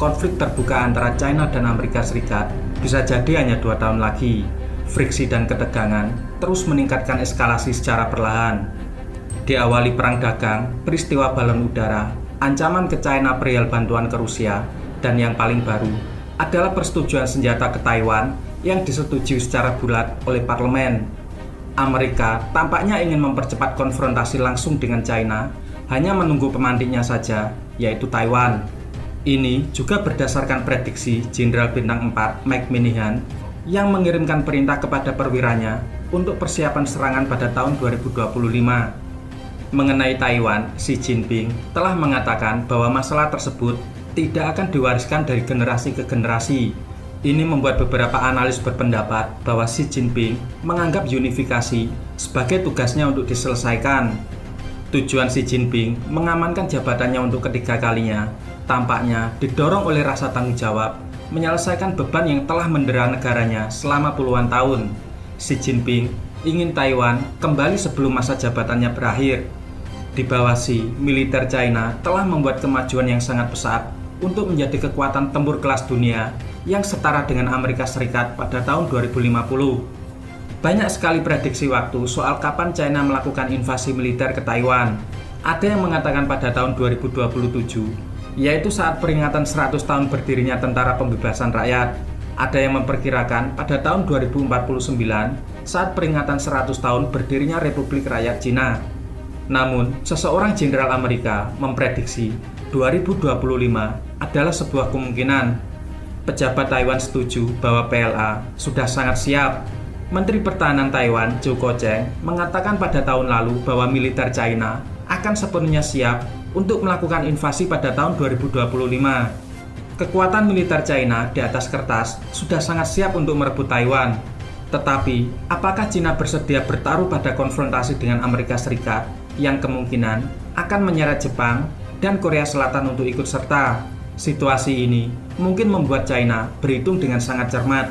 konflik terbuka antara China dan Amerika Serikat bisa jadi hanya 2 tahun lagi. Friksi dan ketegangan terus meningkatkan eskalasi secara perlahan. Diawali perang dagang, peristiwa balon udara, ancaman ke China perihal bantuan ke Rusia, dan yang paling baru adalah persetujuan senjata ke Taiwan yang disetujui secara bulat oleh parlemen. Amerika tampaknya ingin mempercepat konfrontasi langsung dengan China, hanya menunggu pemantiknya saja, yaitu Taiwan. Ini juga berdasarkan prediksi Jenderal Bintang 4 Mike Minihan yang mengirimkan perintah kepada perwiranya untuk persiapan serangan pada tahun 2025. Mengenai Taiwan, Xi Jinping telah mengatakan bahwa masalah tersebut tidak akan diwariskan dari generasi ke generasi. Ini membuat beberapa analis berpendapat bahwa Xi Jinping menganggap unifikasi sebagai tugasnya untuk diselesaikan. Tujuan Xi Jinping mengamankan jabatannya untuk ketiga kalinya tampaknya didorong oleh rasa tanggung jawab menyelesaikan beban yang telah mendera negaranya selama puluhan tahun. Xi Jinping ingin Taiwan kembali sebelum masa jabatannya berakhir. Di bawah Xi, militer China telah membuat kemajuan yang sangat pesat untuk menjadi kekuatan tempur kelas dunia yang setara dengan Amerika Serikat pada tahun 2050. Banyak sekali prediksi waktu soal kapan China melakukan invasi militer ke Taiwan. Ada yang mengatakan pada tahun 2027, yaitu saat peringatan 100 tahun berdirinya Tentara Pembebasan Rakyat. Ada yang memperkirakan pada tahun 2049 saat peringatan 100 tahun berdirinya Republik Rakyat Cina. Namun, seseorang jenderal Amerika memprediksi 2025 adalah sebuah kemungkinan. Pejabat Taiwan setuju bahwa PLA sudah sangat siap. Menteri Pertahanan Taiwan, Zhou Guocheng, mengatakan pada tahun lalu bahwa militer China akan sepenuhnya siap untuk melakukan invasi pada tahun 2025. Kekuatan militer China di atas kertas sudah sangat siap untuk merebut Taiwan. Tetapi, apakah China bersedia bertaruh pada konfrontasi dengan Amerika Serikat yang kemungkinan akan menyeret Jepang dan Korea Selatan untuk ikut serta? Situasi ini mungkin membuat China berhitung dengan sangat cermat.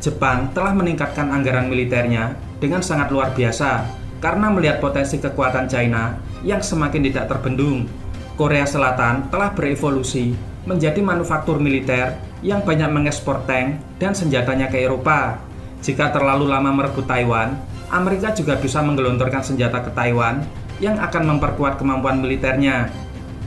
Jepang telah meningkatkan anggaran militernya dengan sangat luar biasa karena melihat potensi kekuatan China yang semakin tidak terbendung. Korea Selatan telah berevolusi menjadi manufaktur militer yang banyak mengekspor tank dan senjatanya ke Eropa. Jika terlalu lama merebut Taiwan, Amerika juga bisa menggelontorkan senjata ke Taiwan yang akan memperkuat kemampuan militernya.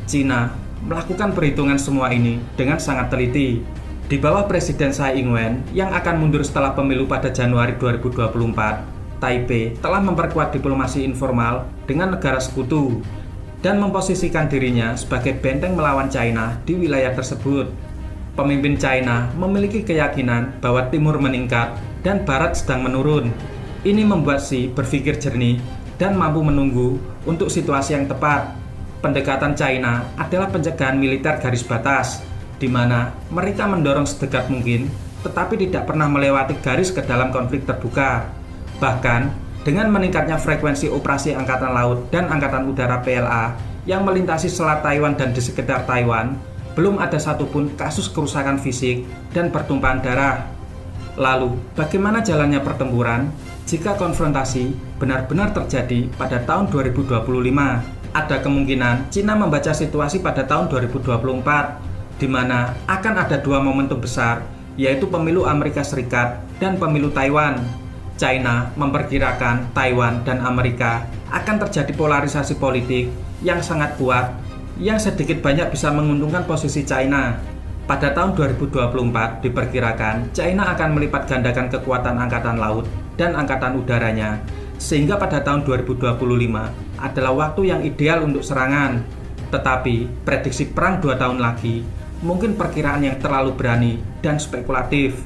China melakukan perhitungan semua ini dengan sangat teliti. Di bawah Presiden Tsai Ing-wen yang akan mundur setelah pemilu pada Januari 2024, Taipei telah memperkuat diplomasi informal dengan negara sekutu dan memposisikan dirinya sebagai benteng melawan China di wilayah tersebut. Pemimpin China memiliki keyakinan bahwa Timur meningkat dan Barat sedang menurun. Ini membuat Xi berpikir jernih dan mampu menunggu untuk situasi yang tepat. Pendekatan China adalah pencegahan militer garis batas, di mana mereka mendorong sedekat mungkin, tetapi tidak pernah melewati garis ke dalam konflik terbuka. Bahkan, dengan meningkatnya frekuensi operasi Angkatan Laut dan Angkatan Udara PLA yang melintasi Selat Taiwan dan di sekitar Taiwan, belum ada satupun kasus kerusakan fisik dan pertumpahan darah. Lalu, bagaimana jalannya pertempuran jika konfrontasi benar-benar terjadi pada tahun 2025? Ada kemungkinan Cina membaca situasi pada tahun 2024, di mana akan ada 2 momentum besar, yaitu pemilu Amerika Serikat dan pemilu Taiwan. China memperkirakan Taiwan dan Amerika akan terjadi polarisasi politik yang sangat kuat, yang sedikit banyak bisa menguntungkan posisi China. Pada tahun 2024 diperkirakan China akan melipat gandakan kekuatan angkatan laut dan angkatan udaranya, sehingga pada tahun 2025 adalah waktu yang ideal untuk serangan. Tetapi prediksi perang 2 tahun lagi mungkin perkiraan yang terlalu berani dan spekulatif.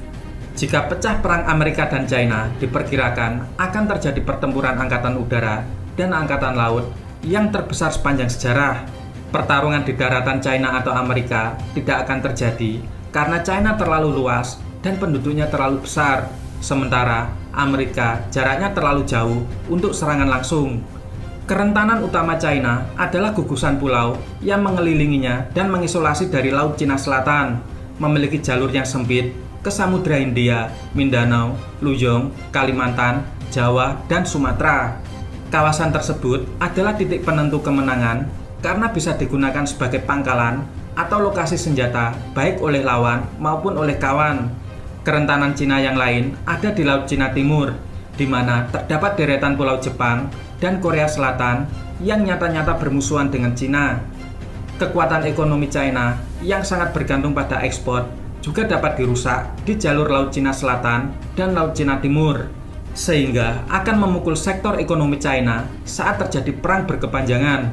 Jika pecah perang Amerika dan China, diperkirakan akan terjadi pertempuran angkatan udara dan angkatan laut yang terbesar sepanjang sejarah. Pertarungan di daratan China atau Amerika tidak akan terjadi karena China terlalu luas dan penduduknya terlalu besar, sementara Amerika jaraknya terlalu jauh untuk serangan langsung. Kerentanan utama China adalah gugusan pulau yang mengelilinginya dan mengisolasi dari Laut Cina Selatan, memiliki jalur yang sempit ke Samudra Hindia, Mindanao, Luzon, Kalimantan, Jawa, dan Sumatera. Kawasan tersebut adalah titik penentu kemenangan karena bisa digunakan sebagai pangkalan atau lokasi senjata baik oleh lawan maupun oleh kawan. Kerentanan Cina yang lain ada di Laut Cina Timur, di mana terdapat deretan pulau Jepang dan Korea Selatan yang nyata-nyata bermusuhan dengan Cina. Kekuatan ekonomi China yang sangat bergantung pada ekspor juga dapat dirusak di jalur Laut Cina Selatan dan Laut Cina Timur, sehingga akan memukul sektor ekonomi China saat terjadi perang berkepanjangan.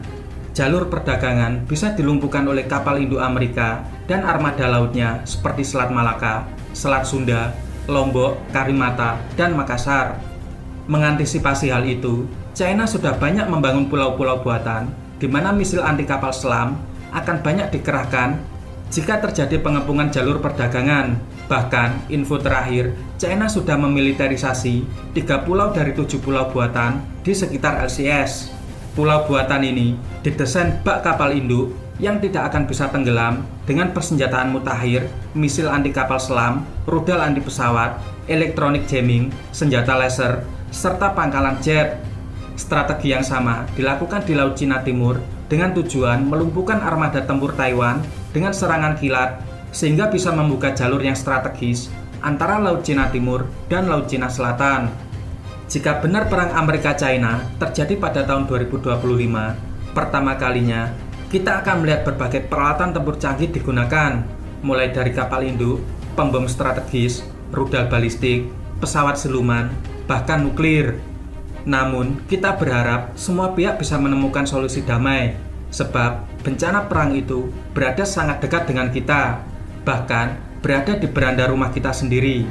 Jalur perdagangan bisa dilumpuhkan oleh kapal induk Amerika dan armada lautnya seperti Selat Malaka, Selat Sunda, Lombok, Karimata, dan Makassar. Mengantisipasi hal itu, China sudah banyak membangun pulau-pulau buatan di mana misil anti kapal selam akan banyak dikerahkan jika terjadi pengepungan jalur perdagangan. Bahkan, info terakhir, China sudah memiliterisasi 3 pulau dari 7 pulau buatan di sekitar LCS. Pulau buatan ini didesain bak kapal induk yang tidak akan bisa tenggelam dengan persenjataan mutakhir, misil anti kapal selam, rudal anti pesawat, elektronik jamming, senjata laser, serta pangkalan jet. Strategi yang sama dilakukan di Laut Cina Timur dengan tujuan melumpuhkan armada tempur Taiwan dengan serangan kilat sehingga bisa membuka jalur yang strategis antara Laut Cina Timur dan Laut Cina Selatan. Jika benar perang Amerika-China terjadi pada tahun 2025, pertama kalinya kita akan melihat berbagai peralatan tempur canggih digunakan, mulai dari kapal induk, pembom strategis, rudal balistik, pesawat siluman, bahkan nuklir. Namun, kita berharap semua pihak bisa menemukan solusi damai, sebab bencana perang itu berada sangat dekat dengan kita, bahkan berada di beranda rumah kita sendiri.